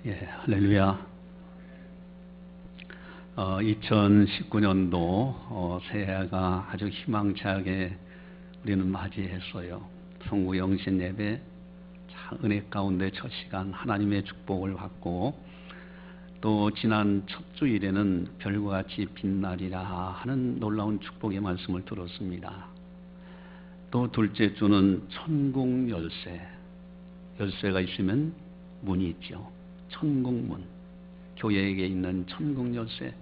예, 할렐루야. 2019년도 새해가 아주 희망차게 우리는 맞이했어요. 성구 영신 예배 은혜 가운데 첫 시간 하나님의 축복을 받고, 또 지난 첫 주일에는 별과 같이 빛나리라 하는 놀라운 축복의 말씀을 들었습니다. 또 둘째 주는 천국 열쇠가 있으면 문이 있죠. 천국문, 교회에게 있는 천국 열쇠.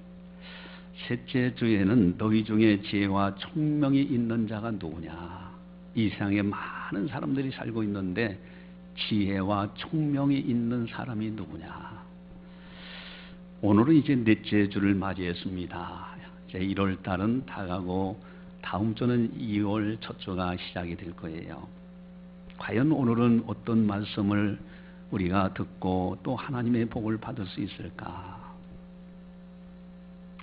셋째 주에는 너희 중에 지혜와 총명이 있는 자가 누구냐. 이 세상에 많은 사람들이 살고 있는데 지혜와 총명이 있는 사람이 누구냐. 오늘은 이제 넷째 주를 맞이했습니다. 이제 1월 달은 다 가고 다음 주는 2월 첫 주가 시작이 될 거예요. 과연 오늘은 어떤 말씀을 우리가 듣고 또 하나님의 복을 받을 수 있을까?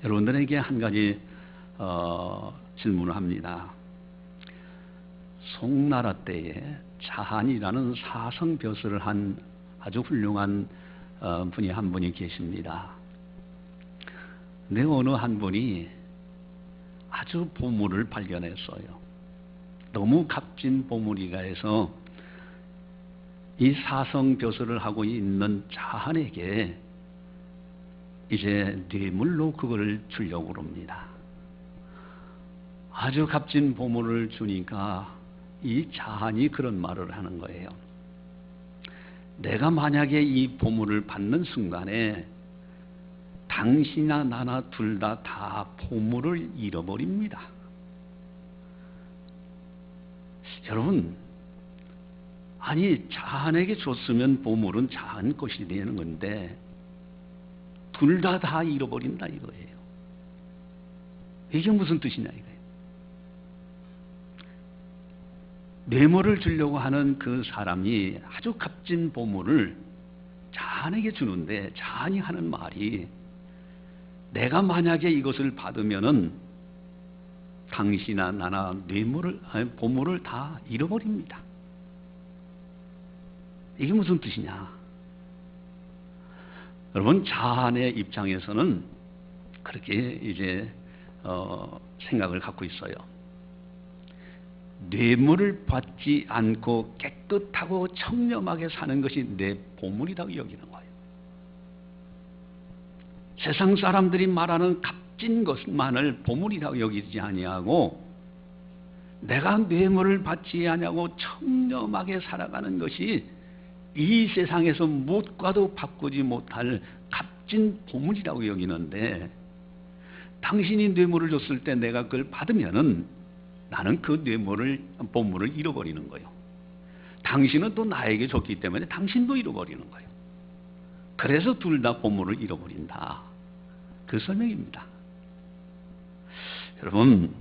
여러분들에게 한 가지 질문을 합니다. 송나라 때에 자한이라는 사성벼슬을 한 아주 훌륭한 분이 한 분이 계십니다. 근데 어느 한 분이 아주 보물을 발견했어요. 너무 값진 보물이라 해서 이 사성벼슬을 하고 있는 자한에게 이제 뇌물로 그걸 주려고 합니다. 아주 값진 보물을 주니까 이 자한이 그런 말을 하는 거예요. 내가 만약에 이 보물을 받는 순간에 당신이나 나나 둘 다 보물을 잃어버립니다. 여러분, 아니 자한에게 줬으면 보물은 자한 것이 되는 건데 둘 다 잃어버린다 이거예요. 이게 무슨 뜻이냐 이거예요. 뇌물을 주려고 하는 그 사람이 아주 값진 보물을 자한에게 주는데 자한이 하는 말이, 내가 만약에 이것을 받으면은 당신이나 나나 보물을 다 잃어버립니다. 이게 무슨 뜻이냐? 여러분, 자한의 입장에서는 그렇게 이제 생각을 갖고 있어요. 뇌물을 받지 않고 깨끗하고 청렴하게 사는 것이 내 보물이라고 여기는 거예요. 세상 사람들이 말하는 값진 것만을 보물이라고 여기지 아니하고, 내가 뇌물을 받지 아니하고 청렴하게 살아가는 것이 이 세상에서 무엇과도 바꾸지 못할 값진 보물이라고 여기는데, 당신이 뇌물을 줬을 때 내가 그걸 받으면은 나는 그 보물을 잃어버리는 거예요. 당신은 또 나에게 줬기 때문에 당신도 잃어버리는 거예요. 그래서 둘 다 보물을 잃어버린다. 그 설명입니다. 여러분,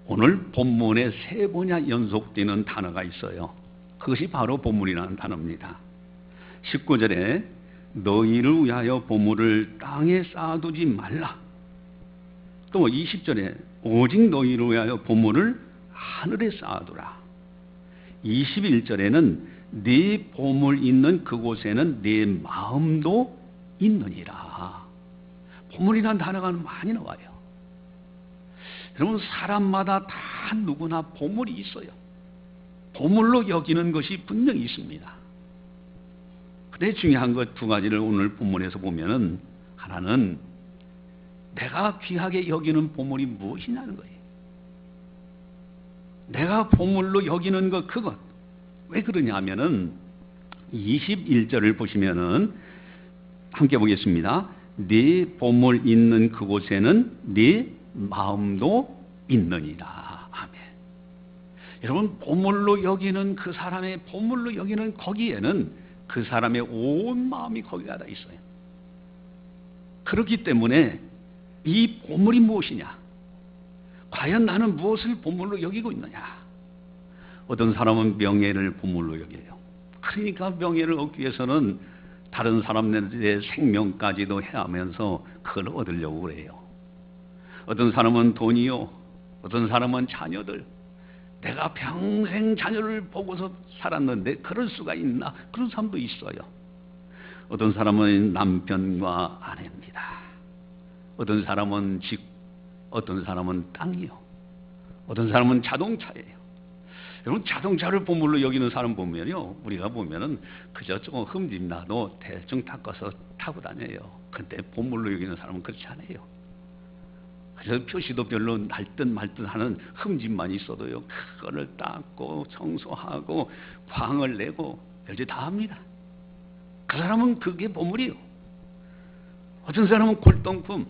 오늘 본문에 3번이나 연속되는 단어가 있어요. 그것이 바로 보물이라는 단어입니다. 19절에 너희를 위하여 보물을 땅에 쌓아두지 말라. 또 20절에 오직 너희를 위하여 보물을 하늘에 쌓아두라. 21절에는 네 보물 있는 그곳에는 네 마음도 있느니라. 보물이라는 단어가 많이 나와요. 여러분, 사람마다 다 누구나 보물이 있어요. 보물로 여기는 것이 분명히 있습니다. 근데 중요한 것 2가지를 오늘 본문에서 보면은, 하나는 내가 귀하게 여기는 보물이 무엇이냐는 거예요. 내가 보물로 여기는 것, 그것. 왜 그러냐 하면은 21절을 보시면은 함께 보겠습니다. 네 보물 있는 그곳에는 네 마음도 있느니라. 아멘. 여러분, 보물로 여기는 그 사람의 보물로 여기는 거기에는 그 사람의 온 마음이 거기가 다 있어요. 그렇기 때문에 이 보물이 무엇이냐? 과연 나는 무엇을 보물로 여기고 있느냐? 어떤 사람은 명예를 보물로 여겨요. 그러니까 명예를 얻기 위해서는 다른 사람들의 생명까지도 해하면서 그걸 얻으려고 그래요. 어떤 사람은 돈이요, 어떤 사람은 자녀들. 내가 평생 자녀를 보고서 살았는데 그럴 수가 있나? 그런 사람도 있어요. 어떤 사람은 남편과 아내입니다. 어떤 사람은 집, 어떤 사람은 땅이요. 어떤 사람은 자동차예요. 여러분, 자동차를 보물로 여기는 사람 보면요, 우리가 보면은 그저 조금 흠집 나도 대충 닦아서 타고 다녀요. 근데 보물로 여기는 사람은 그렇지 않아요. 그래서 표시도 별로 날 듯 말 듯 하는 흠집만 있어도요, 그거를 닦고 청소하고 광을 내고 별짓 다 합니다. 그 사람은 그게 보물이요. 어떤 사람은 골동품,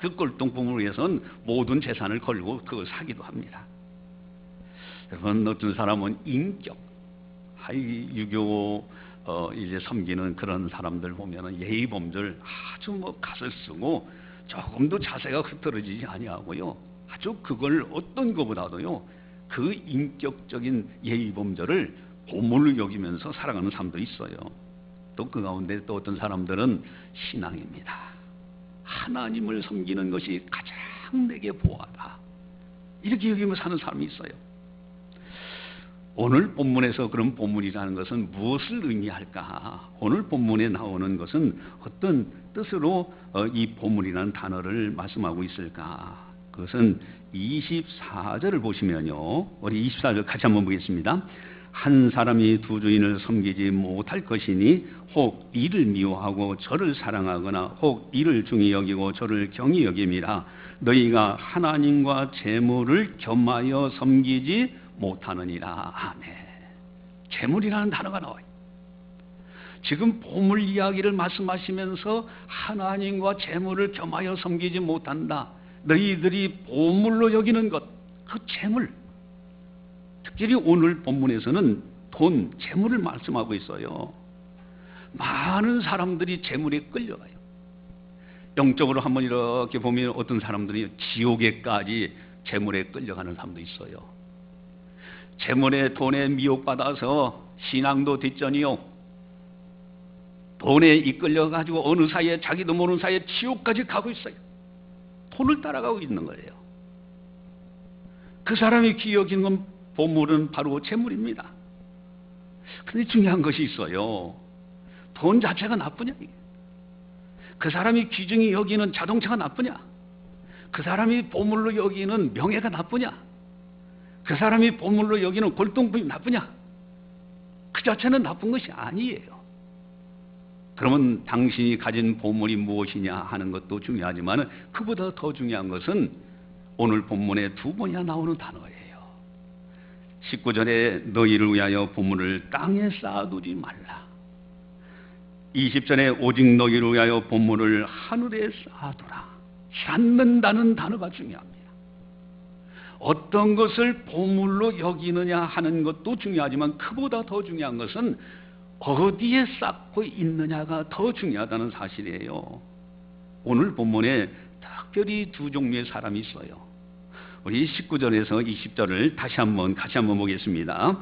그 골동품을 위해서는 모든 재산을 걸고 그걸 사기도 합니다. 여러분, 어떤 사람은 인격, 유교 이제 섬기는 그런 사람들 보면은 예의범절 아주 갓을 쓰고 조금도 자세가 흐트러지지 아니하고요, 아주 그걸 어떤 것보다도요, 그 인격적인 예의범절을 보물로 여기면서 살아가는 사람도 있어요. 또 그 가운데 또 어떤 사람들은 신앙입니다. 하나님을 섬기는 것이 가장 내게 보아다, 이렇게 여기면서 사는 사람이 있어요. 오늘 본문에서 그런 보물이라는 것은 무엇을 의미할까? 오늘 본문에 나오는 것은 어떤 뜻으로 이 보물이라는 단어를 말씀하고 있을까? 그것은 24절을 보시면요, 우리 24절 같이 한번 보겠습니다. 한 사람이 두 주인을 섬기지 못할 것이니 혹 이를 미워하고 저를 사랑하거나 혹 이를 중히 여기고 저를 경히 여김이라. 너희가 하나님과 재물을 겸하여 섬기지 못하느니라. 아멘. 재물이라는 단어가 나와요. 지금 보물 이야기를 말씀하시면서 하나님과 재물을 겸하여 섬기지 못한다. 너희들이 보물로 여기는 것, 그 재물. 특별히 오늘 본문에서는 돈, 재물을 말씀하고 있어요. 많은 사람들이 재물에 끌려가요. 영적으로 한번 이렇게 보면 어떤 사람들이 지옥에까지 재물에 끌려가는 사람도 있어요. 재물에, 돈에 미혹받아서 신앙도 뒷전이요, 돈에 이끌려가지고 어느 사이에 자기도 모르는 사이에 지옥까지 가고 있어요. 돈을 따라가고 있는 거예요. 그 사람이 기억하는 건 보물은 바로 재물입니다. 그런데 중요한 것이 있어요. 돈 자체가 나쁘냐? 그 사람이 귀중히 여기는 자동차가 나쁘냐? 그 사람이 보물로 여기는 명예가 나쁘냐? 그 사람이 보물로 여기는 골동품이 나쁘냐? 그 자체는 나쁜 것이 아니에요. 그러면 당신이 가진 보물이 무엇이냐 하는 것도 중요하지만 그보다 더 중요한 것은 오늘 본문에 두 번이나 나오는 단어예요. 19절에 너희를 위하여 보물을 땅에 쌓아두지 말라. 20절에 오직 너희를 위하여 보물을 하늘에 쌓아두라. 쌓는다는 단어가 중요합니다. 어떤 것을 보물로 여기느냐 하는 것도 중요하지만 그보다 더 중요한 것은 어디에 쌓고 있느냐가 더 중요하다는 사실이에요. 오늘 본문에 특별히 두 종류의 사람이 있어요. 우리 19절에서 20절을 같이 한번 보겠습니다.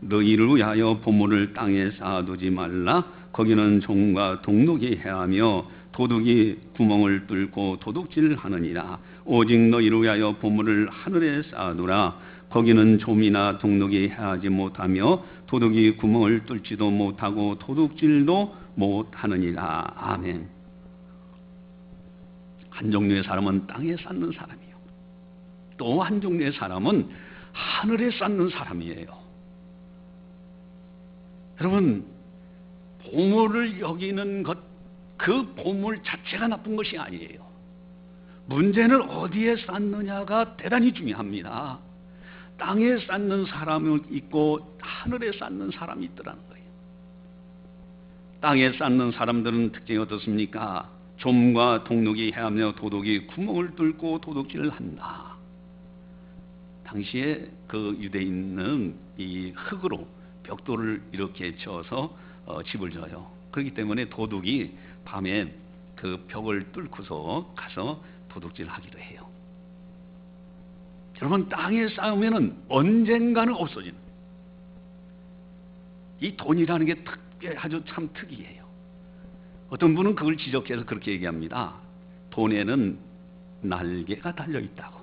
너희를 위하여 보물을 땅에 쌓아두지 말라. 거기는 종과 동록이 해하며 도둑이 구멍을 뚫고 도둑질하느니라. 오직 너희를 위하여 보물을 하늘에 쌓아두라. 거기는 좀이나 동록이 해하지 못하며 도둑이 구멍을 뚫지도 못하고 도둑질도 못하느니라. 아멘. 한 종류의 사람은 땅에 쌓는 사람이요, 또 한 종류의 사람은 하늘에 쌓는 사람이에요. 여러분, 보물을 여기는 것, 그 보물 자체가 나쁜 것이 아니에요. 문제는 어디에 쌓느냐가 대단히 중요합니다. 땅에 쌓는 사람이 있고 하늘에 쌓는 사람이 있더라는 거예요. 땅에 쌓는 사람들은 특징이 어떻습니까? 좀과 동록이 해하며 도둑이 구멍을 뚫고 도둑질을 한다. 당시에 그 유대인은 이 흙으로 벽돌을 이렇게 쳐서 집을 져요. 그렇기 때문에 도둑이 밤에 그 벽을 뚫고서 가서 도둑질하기도 해요. 여러분, 땅에 쌓으면은 언젠가는 없어지는, 이 돈이라는 게 아주 참 특이해요. 어떤 분은 그걸 지적해서 그렇게 얘기합니다. 돈에는 날개가 달려 있다고.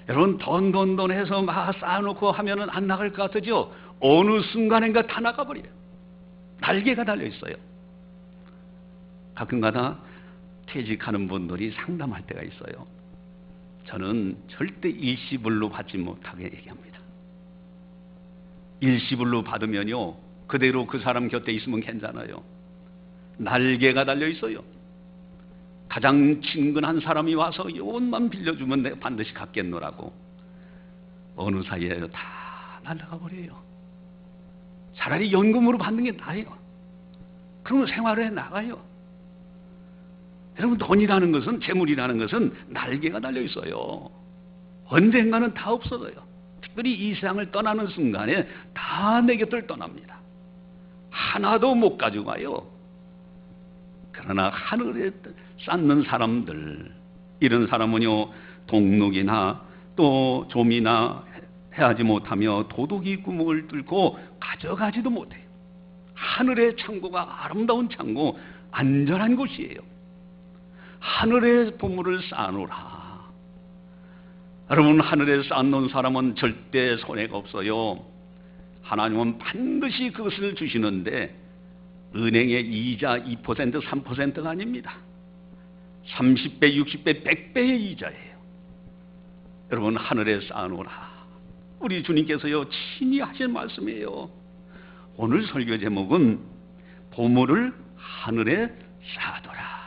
여러분, 돈 해서 막 쌓아놓고 하면은 안 나갈 것 같으죠? 어느 순간인가 다 나가버려요. 날개가 달려 있어요. 가끔가다 퇴직하는 분들이 상담할 때가 있어요. 저는 절대 일시불로 받지 못하게 얘기합니다. 일시불로 받으면요, 그대로 그 사람 곁에 있으면 괜찮아요. 날개가 달려 있어요. 가장 친근한 사람이 와서 요것만 빌려주면 내가 반드시 갚겠노라고. 어느 사이에 다 날아가 버려요. 차라리 연금으로 받는 게 나아요. 그러면 생활에 나가요. 여러분, 돈이라는 것은, 재물이라는 것은 날개가 달려 있어요. 언젠가는 다 없어져요. 특별히 이 세상을 떠나는 순간에 다 내 곁을 떠납니다. 하나도 못 가져가요. 그러나 하늘에 쌓는 사람들, 이런 사람은요, 동록이나 또 좀이나 해하지 못하며 도둑이 구멍을 뚫고 가져가지도 못해요. 하늘의 창고가 아름다운 창고, 안전한 곳이에요. 하늘의 보물을 쌓아놓으라. 여러분, 하늘에 쌓아놓은 사람은 절대 손해가 없어요. 하나님은 반드시 그것을 주시는데 은행의 이자 2%, 3%가 아닙니다. 30배, 60배, 100배의 이자예요. 여러분, 하늘에 쌓아놓으라. 우리 주님께서요, 친히 하신 말씀이에요. 오늘 설교 제목은 보물을 하늘에 쌓아둬라.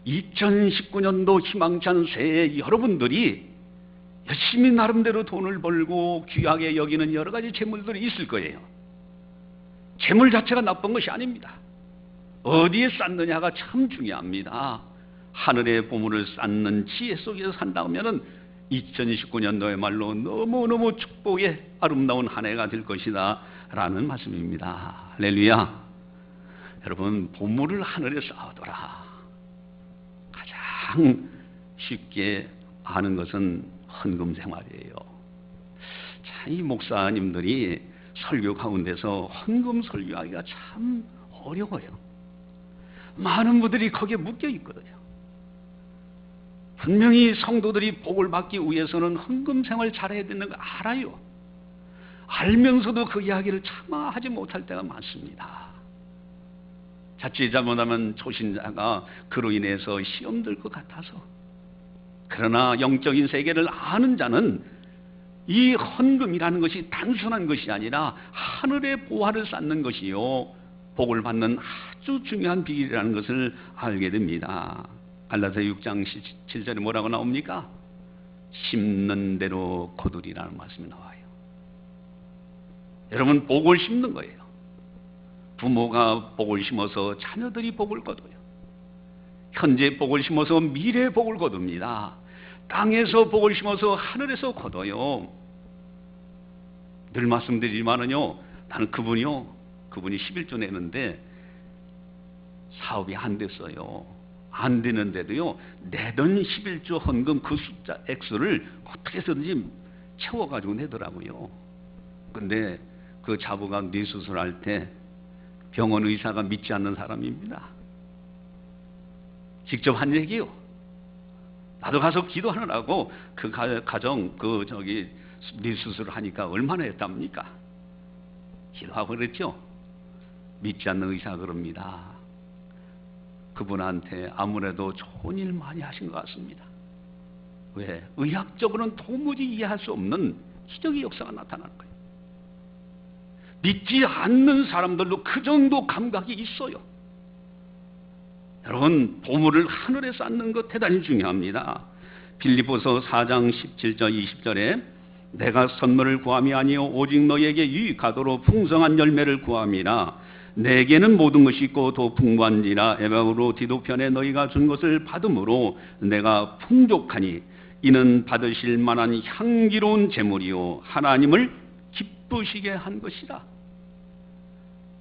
2019년도 희망찬 새해 여러분들이 열심히 나름대로 돈을 벌고 귀하게 여기는 여러 가지 재물들이 있을 거예요. 재물 자체가 나쁜 것이 아닙니다. 어디에 쌓느냐가 참 중요합니다. 하늘의 보물을 쌓는 지혜 속에서 산다면은 2019년도야말로 너무너무 축복의 아름다운 한 해가 될 것이다 라는 말씀입니다. 할렐루야. 여러분, 보물을 하늘에 쌓아둬라. 가장 쉽게 아는 것은 헌금 생활이에요. 참, 이 목사님들이 설교 가운데서 헌금 설교하기가 참 어려워요. 많은 분들이 거기에 묶여 있거든요. 분명히 성도들이 복을 받기 위해서는 헌금 생활 잘해야 되는 거 알아요. 알면서도 그 이야기를 차마 하지 못할 때가 많습니다. 자칫 잘못하면 초신자가 그로 인해서 시험 들 것 같아서. 그러나 영적인 세계를 아는 자는 이 헌금이라는 것이 단순한 것이 아니라 하늘의 보화를 쌓는 것이요, 복을 받는 아주 중요한 비결이라는 것을 알게 됩니다. 갈라디아 6장 7절에 뭐라고 나옵니까? 심는 대로 거두리라는 말씀이 나와요. 여러분, 복을 심는 거예요. 부모가 복을 심어서 자녀들이 복을 거둬요. 현재 복을 심어서 미래 복을 거둡니다. 땅에서 복을 심어서 하늘에서 거둬요. 늘 말씀드리지만은요, 나는 그분이 11조 내는데 사업이 안 됐어요. 안 되는데도요, 내던 11조 헌금 그 숫자 X를 어떻게 해서든지 채워가지고 내더라고요. 근데 그 자부가 뇌수술할 때 병원 의사가 믿지 않는 사람입니다. 직접 한 얘기요. 나도 가서 기도하느라고 그 가정 뇌수술을 하니까 얼마나 했답니까? 기도하고 그랬죠. 믿지 않는 의사가 그럽니다. 그분한테 아무래도 좋은 일 많이 하신 것 같습니다. 왜? 의학적으로는 도무지 이해할 수 없는 기적의 역사가 나타나는 거예요. 믿지 않는 사람들도 그 정도 감각이 있어요. 여러분, 보물을 하늘에 쌓는 것 대단히 중요합니다. 빌립보서 4장 17절 20절에 내가 선물을 구함이 아니요 오직 너희에게 유익하도록 풍성한 열매를 구함이라. 내게는 모든 것이 있고 더 풍부한지라. 에바브로 디도편에 너희가 준 것을 받음으로 내가 풍족하니 이는 받으실 만한 향기로운 제물이요 하나님을 기쁘시게 한 것이라.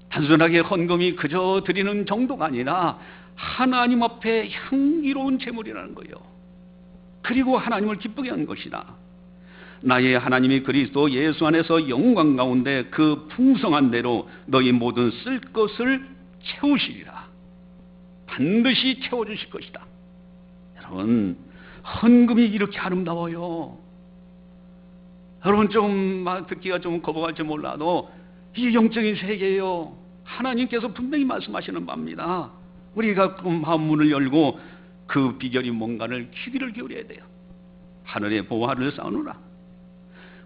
단순하게 헌금이 그저 드리는 정도가 아니라 하나님 앞에 향기로운 제물이라는 거예요. 그리고 하나님을 기쁘게 한 것이다. 나의 하나님이 그리스도 예수 안에서 영광 가운데 그 풍성한 대로 너희 모든 쓸 것을 채우시리라. 반드시 채워주실 것이다. 여러분, 헌금이 이렇게 아름다워요. 여러분, 좀 듣기가 좀 거부갈지 몰라도 이 영적인 세계예요. 하나님께서 분명히 말씀하시는 바입니다. 우리가 그 마음문을 열고 그 비결이 뭔가를 귀를 기울여야 돼요. 하늘의 보화를 쌓으노라.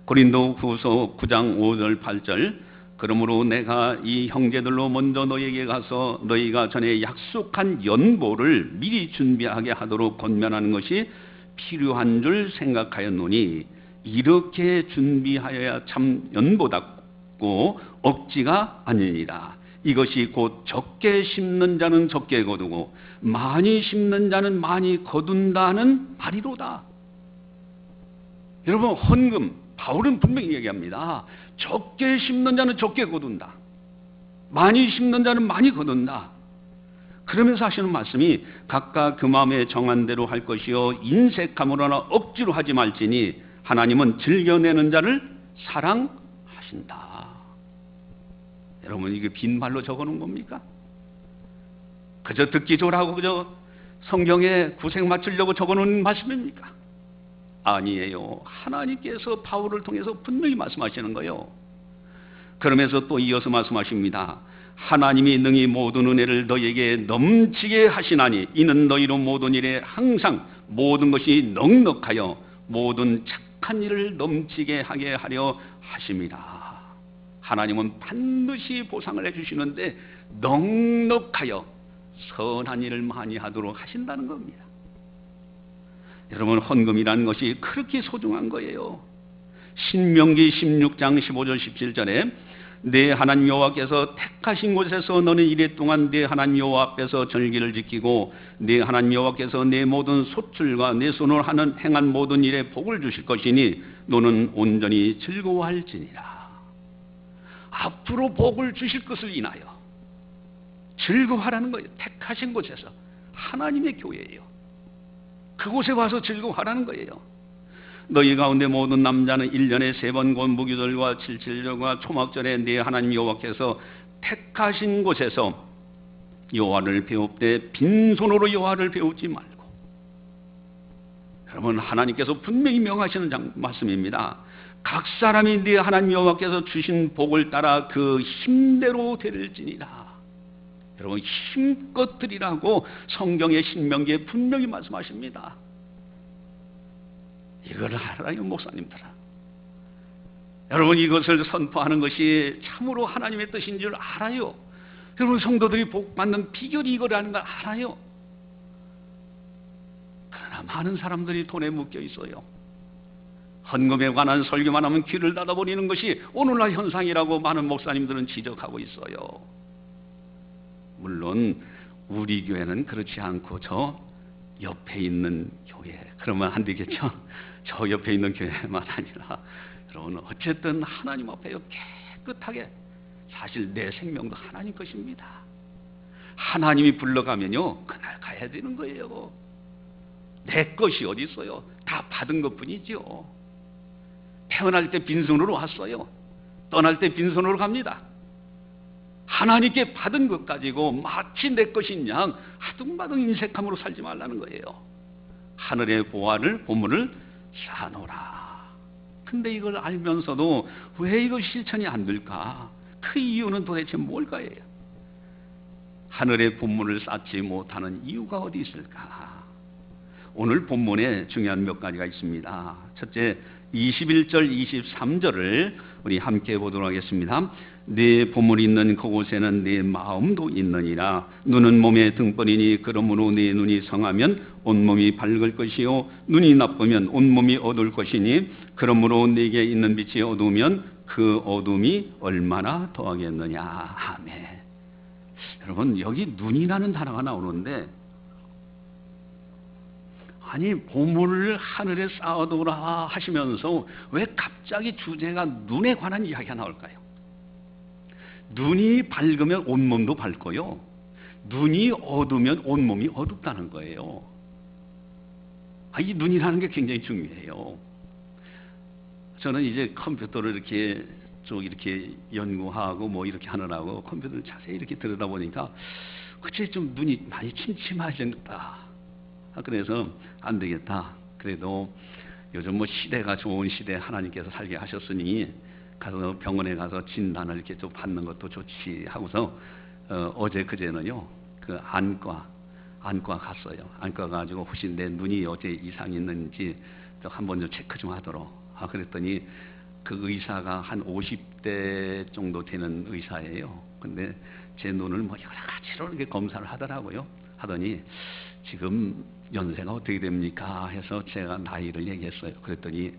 고린도후서 9장 5절 8절 그러므로 내가 이 형제들로 먼저 너희에게 가서 너희가 전에 약속한 연보를 미리 준비하게 하도록 권면하는 것이 필요한 줄 생각하였노니 이렇게 준비하여야 참 연보답고 억지가 아니니라. 이것이 곧 적게 심는 자는 적게 거두고 많이 심는 자는 많이 거둔다는 말이로다. 여러분, 헌금 바울은 분명히 얘기합니다. 적게 심는 자는 적게 거둔다. 많이 심는 자는 많이 거둔다. 그러면서 하시는 말씀이 각각 그 마음에 정한 대로 할 것이요 인색함으로나 억지로 하지 말지니 하나님은 즐겨내는 자를 사랑하신다. 여러분, 이게 빈말로 적어놓은 겁니까? 그저 듣기 좋으라고 그저 성경에 구색 맞추려고 적어놓은 말씀입니까? 아니에요. 하나님께서 바울을 통해서 분명히 말씀하시는 거예요. 그러면서 또 이어서 말씀하십니다. 하나님이 능히 모든 은혜를 너희에게 넘치게 하시나니 이는 너희로 모든 일에 항상 모든 것이 넉넉하여 모든 착한 일을 넘치게 하게 하려 하심이라. 하나님은 반드시 보상을 해주시는데 넉넉하여 선한 일을 많이 하도록 하신다는 겁니다. 여러분, 헌금이라는 것이 그렇게 소중한 거예요. 신명기 16장 15절 17절에 내 하나님 여호와께서 택하신 곳에서 너는 이래 동안 내 하나님 여호와 앞에서 절기를 지키고 내 하나님 여호와께서 내 모든 소출과 내 손으로 행한 모든 일에 복을 주실 것이니 너는 온전히 즐거워할지니라. 앞으로 복을 주실 것을 인하여 즐거워하라는 거예요. 택하신 곳에서 하나님의 교회예요. 그곳에 와서 즐거워하라는 거예요. 너희 가운데 모든 남자는 1년에 3번 곧 무교절과 칠칠절과 초막절에 네 하나님 여호와께서 택하신 곳에서 여호와를 배웁되 빈손으로 여호와를 배우지 말고. 여러분, 하나님께서 분명히 명하시는 말씀입니다. 각 사람이 네 하나님 여호와께서 주신 복을 따라 그 힘대로 드릴지니라. 여러분, 힘껏 드리라고 성경의 신명기에 분명히 말씀하십니다. 이걸 알아요, 목사님들아. 여러분, 이것을 선포하는 것이 참으로 하나님의 뜻인 줄 알아요. 여러분, 성도들이 복받는 비결이 이거라는 걸 알아요. 그러나 많은 사람들이 돈에 묶여 있어요. 헌금에 관한 설교만 하면 귀를 닫아버리는 것이 오늘날 현상이라고 많은 목사님들은 지적하고 있어요. 물론 우리 교회는 그렇지 않고 저 옆에 있는 교회, 그러면 안 되겠죠? 저 옆에 있는 교회만 아니라 여러분, 어쨌든 하나님 앞에 깨끗하게, 사실 내 생명도 하나님 것입니다. 하나님이 불러가면요 그날 가야 되는 거예요. 내 것이 어디 있어요? 다 받은 것뿐이죠. 태어날 때 빈손으로 왔어요. 떠날 때 빈손으로 갑니다. 하나님께 받은 것 가지고 마치 내 것인 양 아둥바둥 인색함으로 살지 말라는 거예요. 하늘의 보물을 쌓아놓으라. 근데 이걸 알면서도 왜 이거 실천이 안 될까? 그 이유는 도대체 뭘까요? 하늘의 보물을 쌓지 못하는 이유가 어디 있을까? 오늘 본문에 중요한 몇 가지가 있습니다. 첫째, 21절 23절을 우리 함께 보도록 하겠습니다. 네 보물이 있는 그곳에는 네 마음도 있느니라. 눈은 몸의 등불이니 그러므로 네 눈이 성하면 온몸이 밝을 것이요 눈이 나쁘면 온몸이 어두울 것이니 그러므로 네게 있는 빛이 어두우면 그 어둠이 얼마나 더하겠느냐. 아멘. 여러분, 여기 눈이라는 단어가 나오는데, 아니 보물을 하늘에 쌓아두라 하시면서 왜 갑자기 주제가 눈에 관한 이야기가 나올까요? 눈이 밝으면 온몸도 밝고요, 눈이 어두우면 온몸이 어둡다는 거예요. 이 눈이라는 게 굉장히 중요해요. 저는 이제 컴퓨터를 이렇게 쭉 이렇게 연구하고 뭐 이렇게 하느라고 컴퓨터를 자세히 이렇게 들여다보니까 그치 좀 눈이 많이 침침해진다. 그래서 안 되겠다. 그래도 요즘 뭐 시대가 좋은 시대 하나님께서 살게 하셨으니 가서 병원에 가서 진단을 이렇게 좀 받는 것도 좋지 하고서 어제 그제는요 그 안과 갔어요. 안과 가지고 혹시 내 눈이 어제 이상이 있는지 한번 좀 체크 좀 하도록. 그랬더니 그 의사가 한 50대 정도 되는 의사예요. 근데 제 눈을 뭐 여러 가지로 이렇게 검사를 하더라고요. 하더니 지금 연세가 어떻게 됩니까? 해서 제가 나이를 얘기했어요. 그랬더니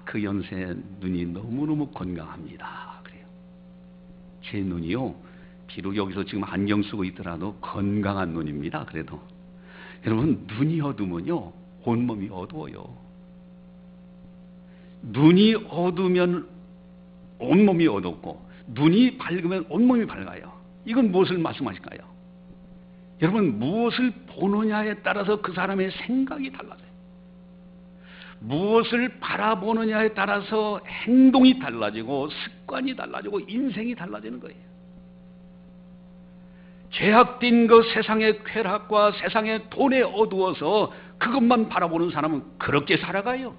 그 연세에 눈이 너무너무 건강합니다. 그래요. 제 눈이요. 비록 여기서 지금 안경 쓰고 있더라도 건강한 눈입니다. 그래도 여러분 눈이 어두면요 온몸이 어두워요. 눈이 어두면 온몸이 어둡고 눈이 밝으면 온몸이 밝아요. 이건 무엇을 말씀하실까요? 여러분 무엇을 보느냐에 따라서 그 사람의 생각이 달라져요. 무엇을 바라보느냐에 따라서 행동이 달라지고 습관이 달라지고 인생이 달라지는 거예요. 죄악된 그 세상의 쾌락과 세상의 돈에 어두워서 그것만 바라보는 사람은 그렇게 살아가요.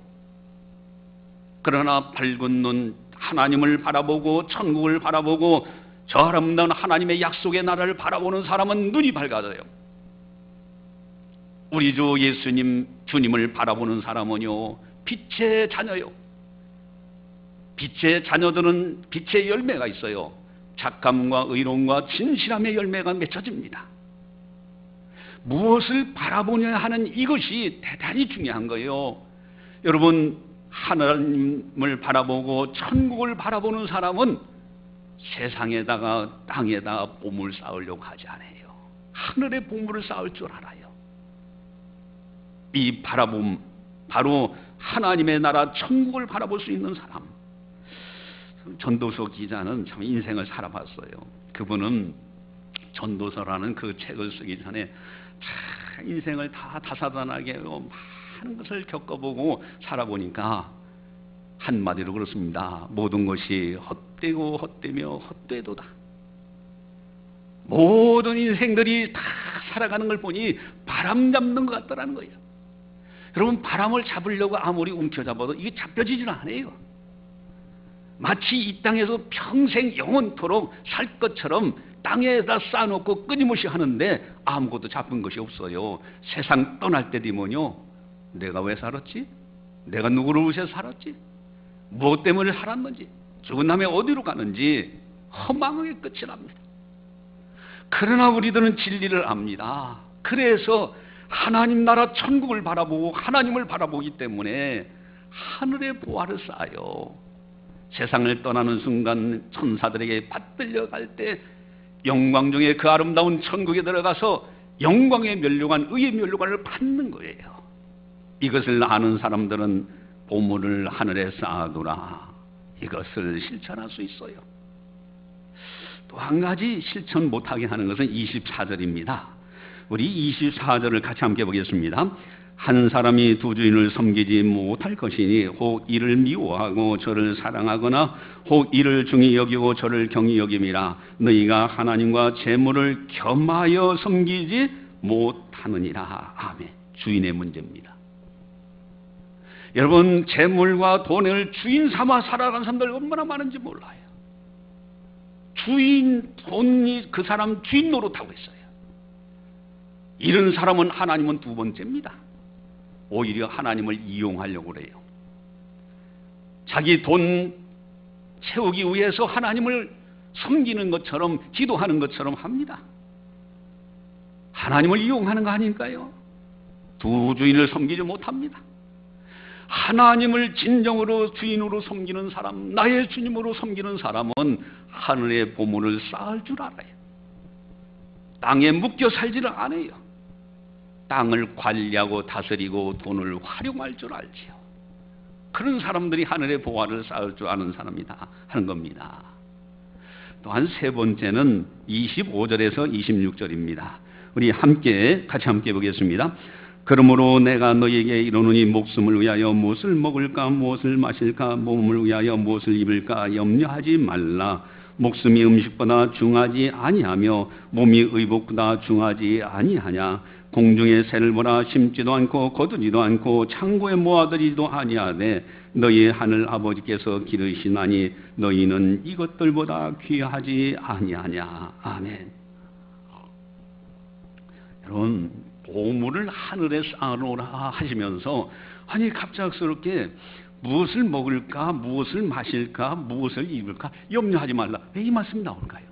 그러나 밝은 눈 하나님을 바라보고 천국을 바라보고 저 아름다운 하나님의 약속의 나라를 바라보는 사람은 눈이 밝아져요. 우리 주 예수님 주님을 바라보는 사람은요 빛의 자녀요. 빛의 자녀들은 빛의 열매가 있어요. 착함과 의로움과 진실함의 열매가 맺혀집니다. 무엇을 바라보냐 하는 이것이 대단히 중요한 거예요. 여러분 하나님을 바라보고 천국을 바라보는 사람은 세상에다가 땅에다가 보물 쌓으려고 하지 않아요. 하늘의 보물을 쌓을 줄 알아요. 이 바라봄 바로 하나님의 나라 천국을 바라볼 수 있는 사람. 전도서 기자는 참 인생을 살아봤어요. 그분은 전도서라는 그 책을 쓰기 전에 참 인생을 다 다사다난하게 많은 것을 겪어보고 살아보니까 한마디로 그렇습니다. 모든 것이 헛되고 헛되며 헛되도다. 모든 인생들이 다 살아가는 걸 보니 바람 잡는 것 같더라는 거예요. 여러분 바람을 잡으려고 아무리 움켜잡아도 이게 잡혀지질 않아요. 마치 이 땅에서 평생 영원토록 살 것처럼 땅에다 쌓아놓고 끊임없이 하는데 아무것도 잡은 것이 없어요. 세상 떠날 때 되면요 내가 왜 살았지? 내가 누구를 위해서 살았지? 무엇 때문에 살았는지 죽은 다음에 어디로 가는지 허망하게 끝이 납니다. 그러나 우리들은 진리를 압니다. 그래서 하나님 나라 천국을 바라보고 하나님을 바라보기 때문에 하늘의 보화를 쌓아요. 세상을 떠나는 순간 천사들에게 받들려 갈 때 영광 중에 그 아름다운 천국에 들어가서 영광의 면류관, 의의 면류관을 받는 거예요. 이것을 아는 사람들은 보물을 하늘에 쌓아두라. 이것을 실천할 수 있어요. 또 한 가지 실천 못하게 하는 것은 24절입니다. 우리 24절을 같이 함께 보겠습니다. 한 사람이 두 주인을 섬기지 못할 것이니 혹 이를 미워하고 저를 사랑하거나 혹 이를 중히 여기고 저를 경히 여김이라. 너희가 하나님과 재물을 겸하여 섬기지 못하느니라. 아멘. 주인의 문제입니다. 여러분 재물과 돈을 주인 삼아 살아가는 사람들 얼마나 많은지 몰라요. 주인 돈이 그 사람 주인 노릇하고 있어요. 이런 사람은 하나님은 두 번째입니다. 오히려 하나님을 이용하려고 그래요. 자기 돈 채우기 위해서 하나님을 섬기는 것처럼 기도하는 것처럼 합니다. 하나님을 이용하는 거 아닐까요? 두 주인을 섬기지 못합니다. 하나님을 진정으로 주인으로 섬기는 사람, 나의 주님으로 섬기는 사람은 하늘의 보물을 쌓을 줄 알아요. 땅에 묶여 살지를 않아요. 땅을 관리하고 다스리고 돈을 활용할 줄 알지요. 그런 사람들이 하늘의 보화를 쌓을 줄 아는 사람이다 하는 겁니다. 또한 세 번째는 25절에서 26절입니다. 우리 같이 함께 보겠습니다. 그러므로 내가 너희에게 이르노니 목숨을 위하여 무엇을 먹을까 무엇을 마실까 몸을 위하여 무엇을 입을까 염려하지 말라. 목숨이 음식보다 중하지 아니하며 몸이 의복보다 중하지 아니하냐. 공중의 새를 보라. 심지도 않고 거두지도 않고 창고에 모아들이지도 아니하되 너희 하늘 아버지께서 기르시나니 너희는 이것들보다 귀하지 아니하냐. 아멘. 여러분, 보물을 하늘에 쌓아놓으라 하시면서 아니 갑작스럽게 무엇을 먹을까, 무엇을 마실까, 무엇을 입을까 염려하지 말라. 왜 이 말씀이 나올까요?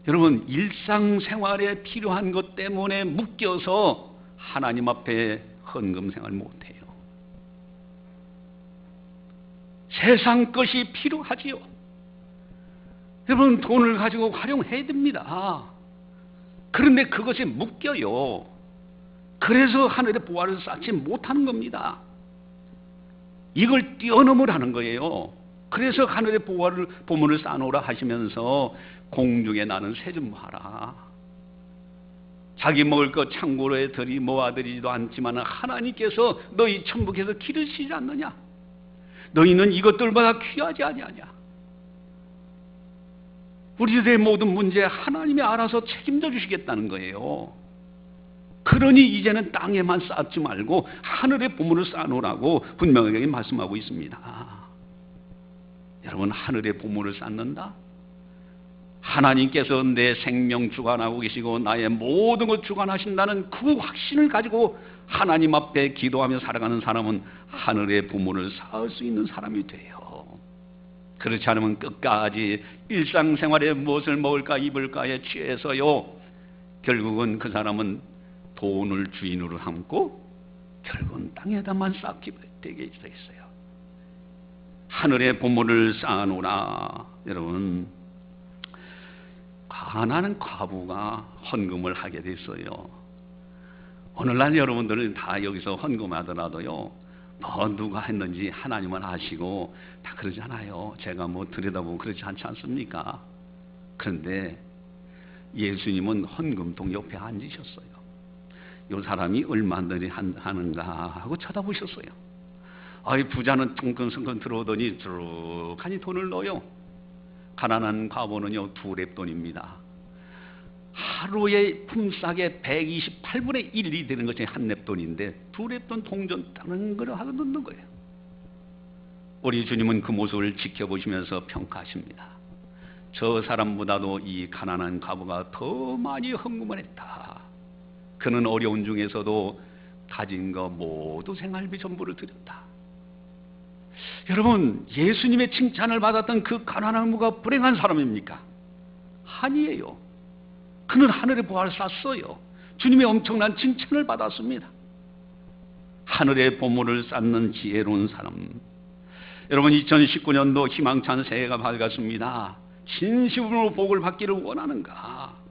여러분, 일상생활에 필요한 것 때문에 묶여서 하나님 앞에 헌금생활 못해요. 세상 것이 필요하지요. 여러분, 돈을 가지고 활용해야 됩니다. 그런데 그것이 묶여요. 그래서 하늘의 보화를 쌓지 못하는 겁니다. 이걸 뛰어넘으라는 거예요. 그래서 하늘의 보물을 쌓아놓으라 하시면서 공중에 나는 새 좀 봐라. 자기 먹을 것 창고로에 모아들이지도 않지만 하나님께서 너희 천국에서 기르시지 않느냐. 너희는 이것들보다 귀하지 아니하냐. 우리들의 모든 문제 하나님이 알아서 책임져 주시겠다는 거예요. 그러니 이제는 땅에만 쌓지 말고 하늘의 보물을 쌓아놓으라고 분명하게 말씀하고 있습니다. 여러분, 하늘의 보물을 쌓는다? 하나님께서 내 생명 주관하고 계시고 나의 모든 것 주관하신다는 그 확신을 가지고 하나님 앞에 기도하며 살아가는 사람은 하늘의 보물을 쌓을 수 있는 사람이 돼요. 그렇지 않으면 끝까지 일상생활에 무엇을 먹을까 입을까에 취해서요, 결국은 그 사람은 돈을 주인으로 삼고 결국은 땅에다만 쌓게 되게 있어요. 하늘의 보물을 쌓아놓으라. 여러분, 가난한 과부가 헌금을 하게 됐어요. 오늘날 여러분들은 다 여기서 헌금하더라도요, 누가 했는지 하나님은 아시고 다 그러잖아요. 제가 뭐 들여다보고 그렇지 않지 않습니까? 그런데 예수님은 헌금통 옆에 앉으셨어요. 이 사람이 얼마나 하는가 하고 쳐다보셨어요. 아이, 부자는 퉁근승근 들어오더니 쭉 돈을 넣어요. 가난한 과부는요, 2렙돈입니다. 하루에 품삯의 128분의 1이 되는 것이 한 렙돈인데 2렙돈 동전 따는 걸 하고 넣는 거예요. 우리 주님은 그 모습을 지켜보시면서 평가하십니다. 저 사람보다도 이 가난한 과부가 더 많이 헌금을 했다. 그는 어려운 중에서도 가진 거 모두 생활비 전부를 드렸다. 여러분, 예수님의 칭찬을 받았던 그 가난한 무가 불행한 사람입니까? 아니에요. 그는 하늘의 보화를 쌓았어요. 주님의 엄청난 칭찬을 받았습니다. 하늘의 보물을 쌓는 지혜로운 사람. 여러분, 2019년도 희망찬 새해가 밝았습니다. 진심으로 복을 받기를 원하는가?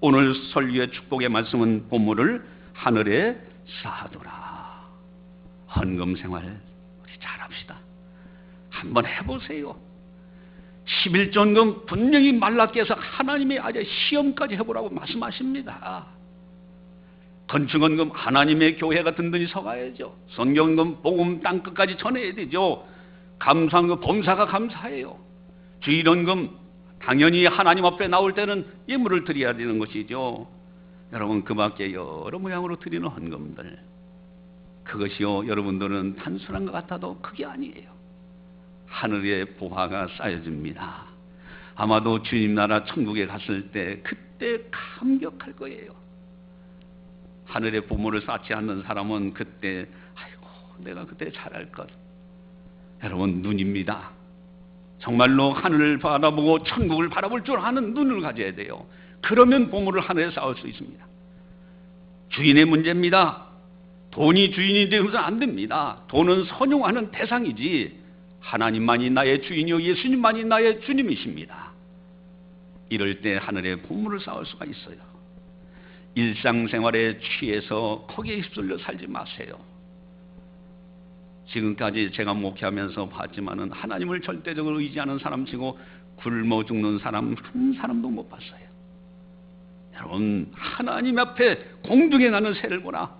오늘 설교의 축복의 말씀은 보물을 하늘에 쌓아두라. 헌금 생활 우리 잘합시다. 한번 해보세요. 11전금 분명히 말라께서 하나님의 아재 시험까지 해보라고 말씀하십니다. 건축원금 하나님의 교회가 든든히 서가야죠. 선경금 복음 땅끝까지 전해야 되죠. 감사원금 범사가 감사해요. 주일원금 당연히 하나님 앞에 나올 때는 예물을 드려야 되는 것이죠. 여러분, 그 밖에 여러 모양으로 드리는 헌금들, 그것이요, 여러분들은 단순한 것 같아도 그게 아니에요. 하늘의 보화가 쌓여집니다. 아마도 주님 나라 천국에 갔을 때 그때 감격할 거예요. 하늘의 보물을 쌓지 않는 사람은 그때 아이고 내가 그때 잘할 것. 여러분, 눈입니다. 정말로 하늘을 바라보고 천국을 바라볼 줄 아는 눈을 가져야 돼요. 그러면 보물을 하늘에 쌓을 수 있습니다. 주인의 문제입니다. 돈이 주인이 되어서는 안 됩니다. 돈은 선용하는 대상이지 하나님만이 나의 주인이요 예수님만이 나의 주님이십니다. 이럴 때 하늘의 보물을 쌓을 수가 있어요. 일상생활에 취해서 거기에 휩쓸려 살지 마세요. 지금까지 제가 목회하면서 봤지만은 하나님을 절대적으로 의지하는 사람치고 굶어 죽는 사람 한 사람도 못 봤어요. 여러분, 하나님 앞에 공중에 나는 새를 보라.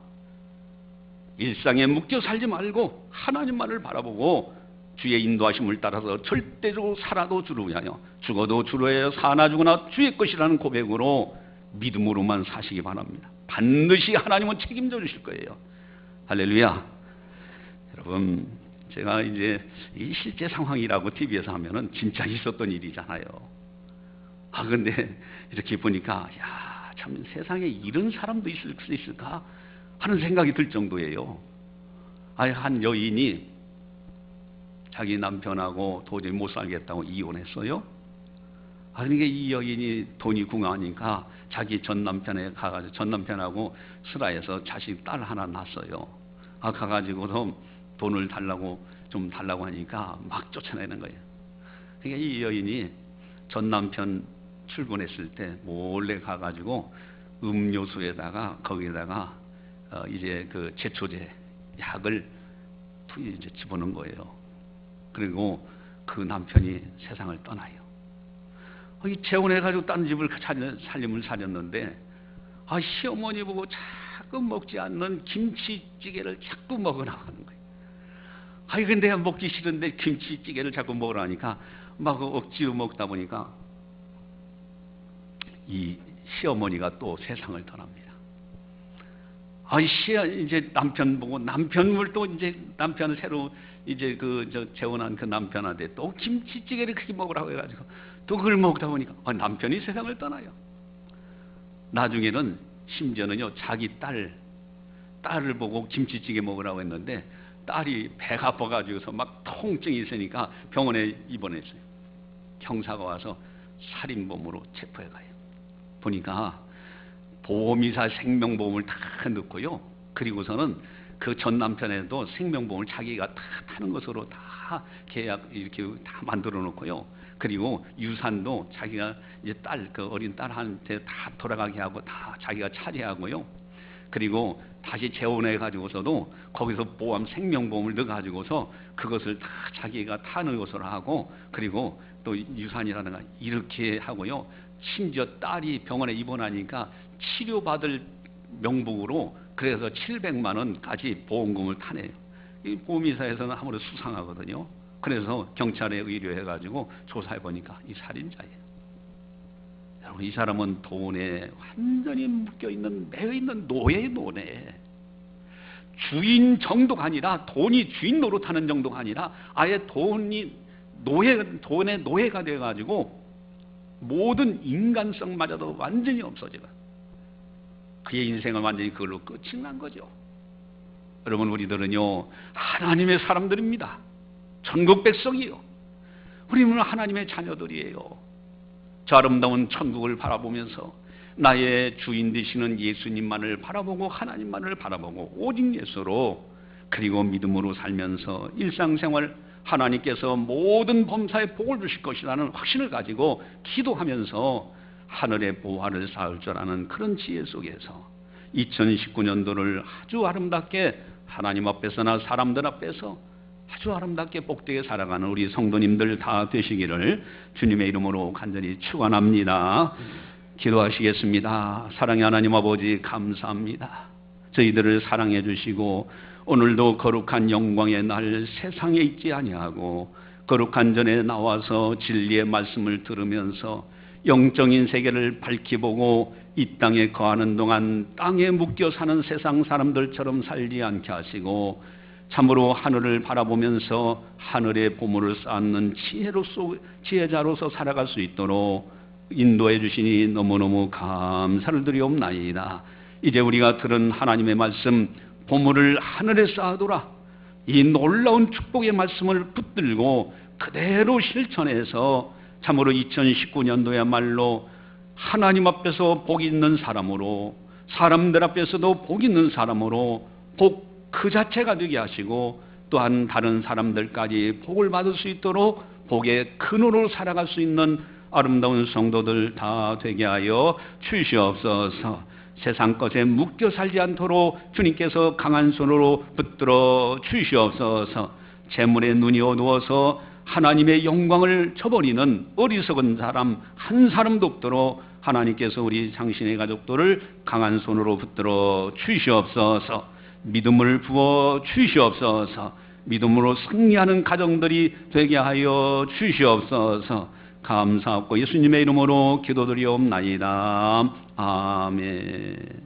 일상에 묶여 살지 말고 하나님만을 바라보고 주의 인도하심을 따라서 절대로 살아도 주를 위하여, 죽어도 주를 위하여, 사나 죽으나 주의 것이라는 고백으로 믿음으로만 사시기 바랍니다. 반드시 하나님은 책임져 주실 거예요. 할렐루야. 여러분, 제가 이제 이 실제 상황이라고 TV에서 하면은 진짜 있었던 일이잖아요. 근데 이렇게 보니까 야, 참 세상에 이런 사람도 있을 수 있을까 하는 생각이 들 정도예요. 한 여인이 자기 남편하고 도저히 못 살겠다고 이혼했어요. 그러니까 이 여인이 돈이 궁하니까 자기 전 남편에 가가지고 전 남편하고 수라해서 자식 딸 하나 낳았어요. 가가지고서 돈을 좀 달라고 하니까 막 쫓아내는 거예요. 그러니까 이 여인이 전 남편 출근했을 때 몰래 가가지고 음료수에다가 거기에다가 이제 그 제초제 약을 이제 집어넣은 거예요. 그리고 그 남편이 세상을 떠나요. 재혼해가지고 딴 집을 살림을 차렸는데 시어머니 보고 자꾸 먹지 않는 김치찌개를 자꾸 먹으라고 하는 거예요. 근데 내가 먹기 싫은데 김치찌개를 자꾸 먹으라니까 막 억지로 먹다 보니까 이 시어머니가 또 세상을 떠납니다. 이제 남편 보고 남편을 또 이제 남편을 새로 이제 재혼한 그 남편한테 또 김치찌개를 그렇게 먹으라고 해가지고 또 그걸 먹다 보니까 남편이 세상을 떠나요. 나중에는 심지어는요, 자기 딸을 보고 김치찌개 먹으라고 했는데 딸이 배가 아파가지고서 막 통증이 있으니까 병원에 입원했어요. 형사가 와서 살인범으로 체포해가요. 보니까 보험이사 생명보험을 다 넣고요. 그리고서는 그 전 남편에도 생명보험을 자기가 다 타는 것으로 다 계약 이렇게 다 만들어 놓고요. 그리고 유산도 자기가 이제 그 어린 딸한테 다 돌아가게 하고 다 자기가 차지하고요. 그리고 다시 재혼해 가지고서도 거기서 생명보험을 넣어 가지고서 그것을 다 자기가 타는 것으로 하고, 그리고 또 유산이라든가 이렇게 하고요. 심지어 딸이 병원에 입원하니까 치료받을 명목으로 그래서 700만 원까지 보험금을 타네요. 이 보험회사에서는 아무래도 수상하거든요. 그래서 경찰에 의뢰해가지고 조사해보니까 이 살인자예요. 여러분, 이 사람은 돈에 완전히 묶여있는, 매여있는 노예의 노예. 주인 정도가 아니라, 돈이 주인 노릇하는 정도가 아니라 아예 돈의 노예가 되어가지고 모든 인간성마저도 완전히 없어지고 그의 인생은 완전히 그걸로 끝이 난 거죠. 여러분, 우리들은요, 하나님의 사람들입니다. 천국 백성이요. 우리는 하나님의 자녀들이에요. 저 아름다운 천국을 바라보면서 나의 주인 되시는 예수님만을 바라보고 하나님만을 바라보고 오직 예수로, 그리고 믿음으로 살면서 일상생활 하나님께서 모든 범사에 복을 주실 것이라는 확신을 가지고 기도하면서 하늘의 보화를 쌓을 줄 아는 그런 지혜 속에서 2019년도를 아주 아름답게 하나님 앞에서나 사람들 앞에서 아주 아름답게 복되게 살아가는 우리 성도님들 다 되시기를 주님의 이름으로 간절히 축원합니다. 기도하시겠습니다. 사랑의 하나님 아버지, 감사합니다. 저희들을 사랑해 주시고 오늘도 거룩한 영광의 날 세상에 있지 아니하고 거룩한 전에 나와서 진리의 말씀을 들으면서 영적인 세계를 밝히 보고 이 땅에 거하는 동안 땅에 묶여 사는 세상 사람들처럼 살지 않게 하시고 참으로 하늘을 바라보면서 하늘의 보물을 쌓는 지혜자로서 살아갈 수 있도록 인도해 주시니 너무너무 감사를 드리옵나이다. 이제 우리가 들은 하나님의 말씀, 보물을 하늘에 쌓아두라, 이 놀라운 축복의 말씀을 붙들고 그대로 실천해서 참으로 2019년도야말로 하나님 앞에서 복 있는 사람으로, 사람들 앞에서도 복 있는 사람으로 복 그 자체가 되게 하시고 또한 다른 사람들까지 복을 받을 수 있도록 복의 근원으로 살아갈 수 있는 아름다운 성도들 다 되게 하여 주시옵소서. 세상 것에 묶여 살지 않도록 주님께서 강한 손으로 붙들어 주시옵소서. 재물에 눈이 어두워서 하나님의 영광을 저버리는 어리석은 사람 한 사람도 없도록 하나님께서 우리 당신의 가족들을 강한 손으로 붙들어 주시옵소서. 믿음을 부어 주시옵소서. 믿음으로 승리하는 가정들이 되게 하여 주시옵소서. 감사하고 예수님의 이름으로 기도드리옵나이다. 아멘.